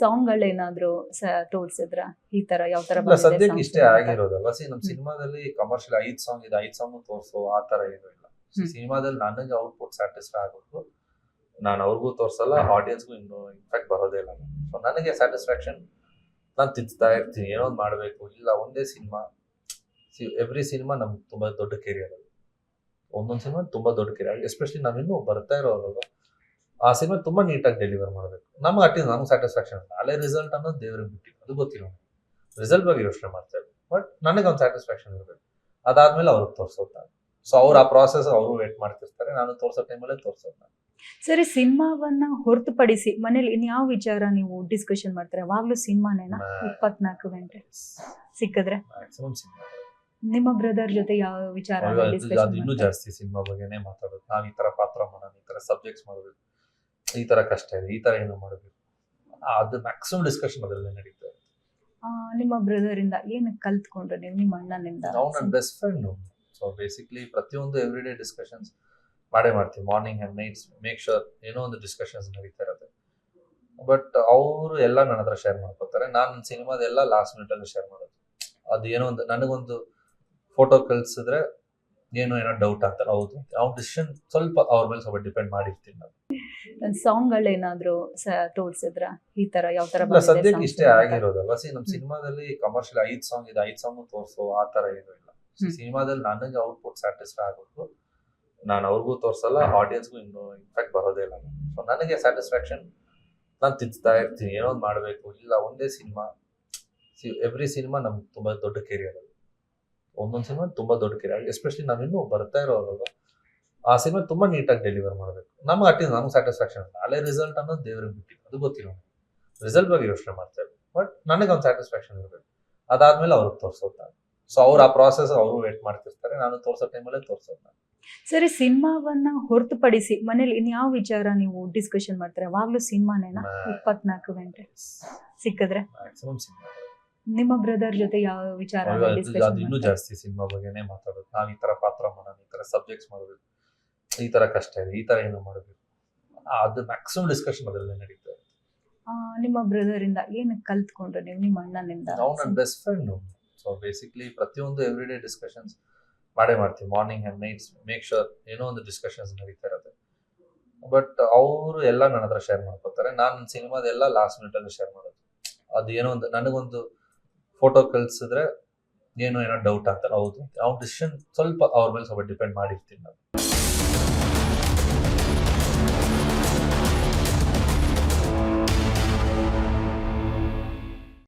ಸಾಂಗ್ಗಳೇನಾದ್ರೂ ತೋರ್ಸಿದ್ರ ಈ ತರ ಯಾವ ತರ ಇಲ್ಲ, ಬಂದಿದೆ ಸದ್ಯಕ್ಕೆ ಸಾಂಗ್ಸ್ ಇಷ್ಟೇ ಅಂತ? ಆಗಿರೋದಲ್ವಾ. ನಮ್ ಸಿನಿಮಾದಲ್ಲಿ ಕಮರ್ಷಿಯಲ್ 5 ಸಾಂಗ್ ಇದೆ, 5 ಸಾಂಗ್ ತೋರ್ಸೋ ಆ ತರ ಏನು ಇಲ್ಲ. ಸಿನಿಮಾದಲ್ಲಿ ನನಗೆ ಔಟ್ಪುಟ್ ಸ್ಯಾಟಿಸ್ಫೈ ಆಗೋದು ನಾನು ಅವ್ರಿಗೂ ತೋರ್ಸಲ್ಲ, ಆಡಿಯನ್ಸ್ಗೂ ಇನ್ನು ಇನ್ಫ್ಯಾಕ್ಟ್ ಬರೋದೇ ಇಲ್ಲ. ಸೊ ನನಗೆ ಸ್ಯಾಟಿಸ್ಫ್ಯಾಕ್ಷನ್, ನಾನು ತಿಂತಾ ಇರ್ತೀನಿ ಏನೋ ಒಂದು ಮಾಡಬೇಕು. ಇಲ್ಲ ಒಂದೇ ಸಿನಿಮಾ, ಎವ್ರಿ ಸಿನಿಮಾ ನಮ್ಗೆ ತುಂಬಾ ದೊಡ್ಡ ಕೆರಿಯರ್ ಅದು. ಒಂದೊಂದು ಸಿನಿಮಾ ತುಂಬಾ ದೊಡ್ಡ ಕೆರಿಯರ್, ಎಸ್ಪೆಷಲಿ ನಾವಿನ್ನೂ ಬರ್ತಾ ಇರೋವಾಗ ಆ ಸಿನಿಮಾ ತುಂಬಾ ನೀಟಾಗಿ ಡೆಲಿವರ್ ಮಾಡಬೇಕು. ನಮ್ಗೆ ಅಟ್ಲೀಸ್ಟ್ ನಮ್ಗೆ ಸ್ಯಾಟಿಸ್ಫ್ಯಾಕ್ಷನ್ ಇಲ್ಲ. ಅಲ್ಲೇ ರಿಸಲ್ಟ್ ಅನ್ನೋದು ದೇವ್ರಿಗೆ ಬಿಟ್ಟಿದ್ದು, ಅದು ಗೊತ್ತಿಲ್ಲ. ರಿಸಲ್ಟ್ ಬಗ್ಗೆ ಯೋಚನೆ ಮಾಡ್ತಾ ಇದ್ದೆ, ಬಟ್ ನನಗೆ ಒಂದು ಸ್ಯಾಟಿಸ್ಫ್ಯಾಕ್ಷನ್ ಇರಬೇಕು. ಅದಾದ್ಮೇಲೆ ಅವ್ರಿಗೆ ತೋರ್ಸೋದು ನಾನು. ಸೊ ಅವ್ರು ಆ ಪ್ರಾಸೆಸ್ ಅವರು ವೇಟ್ ಮಾಡ್ತಿರ್ತಾರೆ, ನಾನು ತೋರ್ಸೋ ಟೈಮಲ್ಲೇ ತೋರ್ಸೋದು ನಾನು. ಸರಿ, ಸಿನಿಮಾವನ್ನ ಹೊರತುಪಡಿಸಿ ಮನೇಲಿ ಇನ್ಯಾವ ವಿಚಾರ ನೀವು ಡಿಸ್ಕಷನ್ ಮಾಡ್ತಾರೆ? ಯಾವಾಗ್ಲೂ ಸಿನಿಮಾನೇನಾ? 24 ಗಂಟೆ ಸಿಕ್ಕಿದ್ರೆ ಮ್ಯಾಕ್ಸಿಮಮ್ ಸಿನಿಮಾ. ನಿಮ್ಮ ಬ್ರದರ್ ಜೊತೆ ಯಾವ ವಿಚಾರ ಅದು ಡಿಸ್ಕಷನ್ ಇನ್ನೂ ಜಾಸ್ತಿ ಸಿನಿಮಾ ಬಗ್ಗೆನೇ ಮಾತಾಡೋದು. ನಾವ್ ಈ ತರ ಪಾತ್ರ ಮಾಡೋಣ, ಈ ತರ ಸಬ್ಜೆಕ್ಟ್ಸ್ ಮಾಡಬೇಕು, ಈ ತರ ಕಷ್ಟ ಇದೆ, ಈ ತರ ಏನು ಮಾಡಬೇಕು, ಅದು ಮ್ಯಾಕ್ಸಿಮಮ್ ಡಿಸ್ಕಷನ್ ಅದರಲ್ಲೇ ನಡೀತಾ ಇದೆ. ನಿಮ್ಮ ಬ್ರದರ್ ಇಂದ ಏನು ಕಲ್ತ್ಕೊಂಡ್ರೆ ನೀವು ನಿಮ್ಮ ಅಣ್ಣನಿಂದ? ನಾವು ನನ್ನ ಬೆಸ್ಟ್ ಫ್ರೆಂಡ್. ಸೊ ಬೇಸಿಕ್ಲಿ ಪ್ರತಿಯೊಂದು ಎವ್ರಿ ಡೇ ಡಿಸ್ಕಷನ್ಸ್ ಮಾಡೇ ಮಾಡ್ತೀವಿ. Morning and nights make sure ಏನೋ ಒಂದು ಡಿಸ್ಕಷನ್ಸ್ ನಡೀತಾ ಇರುತ್ತೆ. ಬಟ್ ಅವರು ಎಲ್ಲ ನನ್ನ ಹತ್ರ ಶೇರ್ ಮಾಡ್ಕೊತಾರೆ. ನಾನು ಸಿನಿಮಾದೆಲ್ಲ ಲಾಸ್ಟ್ ಮಿನಿಟ್ ಅಲ್ಲಿ ಶೇರ್ ಮಾಡೋದು. ಅದು ಏನೋ ಒಂದು ನನಗೊಂದು ಫೋಟೋ ಕಳ್ಸಿದ್ರೆ ಏನೋ ಡೌಟ್ ಆಗ್ತಲ್ಲ, ಹೌದು ಅವ್ರ ಡಿಸಿಷನ್ ಸ್ವಲ್ಪ ಅವ್ರ ಮೇಲೆ ಸ್ವಲ್ಪ ಡಿಪೆಂಡ್ ಮಾಡಿರ್ತೀನಿ ನಾನು. ಸಾಂಗ್ಗಳೇನಾದ್ರೂ ತೋರ್ಸಿದ್ರ ಈ ತರ ಯಾವ ತರ ಇಲ್ಲ, ಬಂದಿದೆ ಸದ್ಯಕ್ಕೆ songs ಇಷ್ಟೇ ಅಂತ? ಆಗಿರೋದಲ್ವಾ. ನಮ್ ಸಿನಿಮಾದಲ್ಲಿ ಕಮರ್ಷಿಯಲ್ 5 ಸಾಂಗ್ ಇದೆ, 5 ಸಾಂಗ್ ತೋರ್ಸೋ ಆ ತರ ಏನು ಇಲ್ಲ. ಸಿನಿಮಾದಲ್ಲಿ ನನಗೆ ಔಟ್ಪುಟ್ ಸ್ಯಾಟಿಸ್ಫೈ ಆಗೋದು ನಾನು ಅವ್ರಿಗೂ ತೋರ್ಸಲ್ಲ, ಆಡಿಯನ್ಸ್ಗೂ ಇನ್ನು ಇನ್ಫ್ಯಾಕ್ಟ್ ಬರೋದೇ ಇಲ್ಲ. ಸೊ ನನಗೆ ಸ್ಯಾಟಿಸ್ಫ್ಯಾಕ್ಷನ್, ನಾನು ತಿಂತಾ ಇರ್ತೀನಿ ಏನೋ ಒಂದು ಮಾಡಬೇಕು. ಇಲ್ಲ ಒಂದೇ ಸಿನಿಮಾ, ಎವ್ರಿ ಸಿನಿಮಾ ನಮ್ಗೆ ತುಂಬಾ ದೊಡ್ಡ ಕೆರಿಯರ್ ಅದು. ಒಂದೊಂದು ಸಿನಿಮಾ ತುಂಬಾ ದೊಡ್ಡ ಕೆರಿಯರ್, ಎಸ್ಪೆಷಲಿ ನಾವಿನ್ನೂ ಬರ್ತಾ ಇರೋವಾಗ ಆ ಸಿನಿಮಾ ತುಂಬಾ ನೀಟಾಗಿ ಡೆಲಿವರ್ ಮಾಡಬೇಕು. ನಮ್ಗೆ ಅಟ್ಲೀಸ್ಟ್ ನಮ್ಗೆ ಸ್ಯಾಟಿಸ್ಫ್ಯಾಕ್ಷನ್ ಇಲ್ಲ. ಅಲ್ಲೇ ರಿಸಲ್ಟ್ ಅನ್ನೋದು ದೇವ್ರಿಗೆ ಬಿಟ್ಟಿದ್ದು, ಅದು ಗೊತ್ತಿಲ್ಲ. ರಿಸಲ್ಟ್ ಬಗ್ಗೆ ಯೋಚನೆ ಮಾಡ್ತಾ ಇದ್ದೆ, ಬಟ್ ನನಗೆ ಒಂದು ಸ್ಯಾಟಿಸ್ಫ್ಯಾಕ್ಷನ್ ಇರಬೇಕು. ಅದಾದ್ಮೇಲೆ ಅವ್ರಿಗೆ ತೋರ್ಸೋದು ನಾನು. ಸೊ ಅವ್ರು ಆ ಪ್ರಾಸೆಸ್ ಅವರು ವೇಟ್ ಮಾಡ್ತಿರ್ತಾರೆ, ನಾನು ತೋರ್ಸೋ ಟೈಮಲ್ಲೇ ತೋರ್ಸೋದು ನಾನು. ಸರಿ, ಸಿನಿಮಾವನ್ನ ಹೊರತುಪಡಿಸಿ ಮನೇಲಿ ಇನ್ಯಾವ ವಿಚಾರ ನೀವು ಡಿಸ್ಕಷನ್ ಮಾಡ್ತಾರೆ? ಯಾವಾಗ್ಲೂ ಸಿನಿಮಾನೇನಾ? 24 ಗಂಟೆ ಸಿಕ್ಕಿದ್ರೆ ಮ್ಯಾಕ್ಸಿಮಮ್ ಸಿನಿಮಾ. ನಿಮ್ಮ ಬ್ರದರ್ ಜೊತೆ ಯಾವ ವಿಚಾರ ಅದು ಡಿಸ್ಕಷನ್ ಇನ್ನೂ ಜಾಸ್ತಿ ಸಿನಿಮಾ ಬಗ್ಗೆನೇ ಮಾತಾಡೋದು. ನಾವ್ ಈ ತರ ಪಾತ್ರ ಮಾಡೋಣ, ಈ ತರ ಸಬ್ಜೆಕ್ಟ್ಸ್ ಮಾಡಬೇಕು, ಈ ತರ ಕಷ್ಟ ಇದೆ, ಈ ತರ ಏನು ಮಾಡಬೇಕು, ಅದು ಮ್ಯಾಕ್ಸಿಮಮ್ ಡಿಸ್ಕಷನ್ ಅದರಲ್ಲೇ ನಡೀತಾ ಇದೆ. ನಿಮ್ಮ ಬ್ರದರ್ ಇಂದ ಏನು ಕಲ್ತ್ಕೊಂಡ್ರೆ ನೀವು ನಿಮ್ಮ ಅಣ್ಣನಿಂದ? ನಾವು ನನ್ನ ಬೆಸ್ಟ್ ಫ್ರೆಂಡ್. ಸೊ ಬೇಸಿಕ್ಲಿ ಪ್ರತಿಯೊಂದು ಎವ್ರಿ ಡೇ ಡಿಸ್ಕಷನ್ಸ್ ಮಾಡೇ ಮಾಡ್ತೀವಿ. Morning and nights make sure ಏನೋ ಒಂದು ಡಿಸ್ಕಷನ್ಸ್ ನಡೀತಾ ಇರುತ್ತೆ. ಬಟ್ ಅವರು ಎಲ್ಲ ನನ್ನ ಹತ್ರ ಶೇರ್ ಮಾಡ್ಕೊತಾರೆ. ನಾನು ಸಿನಿಮಾದೆಲ್ಲ ಲಾಸ್ಟ್ ಮಿನಿಟ್ ಅಲ್ಲಿ ಶೇರ್ ಮಾಡೋದು. ಅದು ಏನೋ ಒಂದು ನನಗೊಂದು ಫೋಟೋ ಕಳ್ಸಿದ್ರೆ ಏನೋ ಡೌಟ್ ಆಗ್ತಲ್ಲ, ಹೌದು ಅವ್ರ ಡಿಸಿಷನ್ ಸ್ವಲ್ಪ ಅವ್ರ ಮೇಲೆ ಸ್ವಲ್ಪ ಡಿಪೆಂಡ್ ಮಾಡಿರ್ತೀನಿ ನಾನು.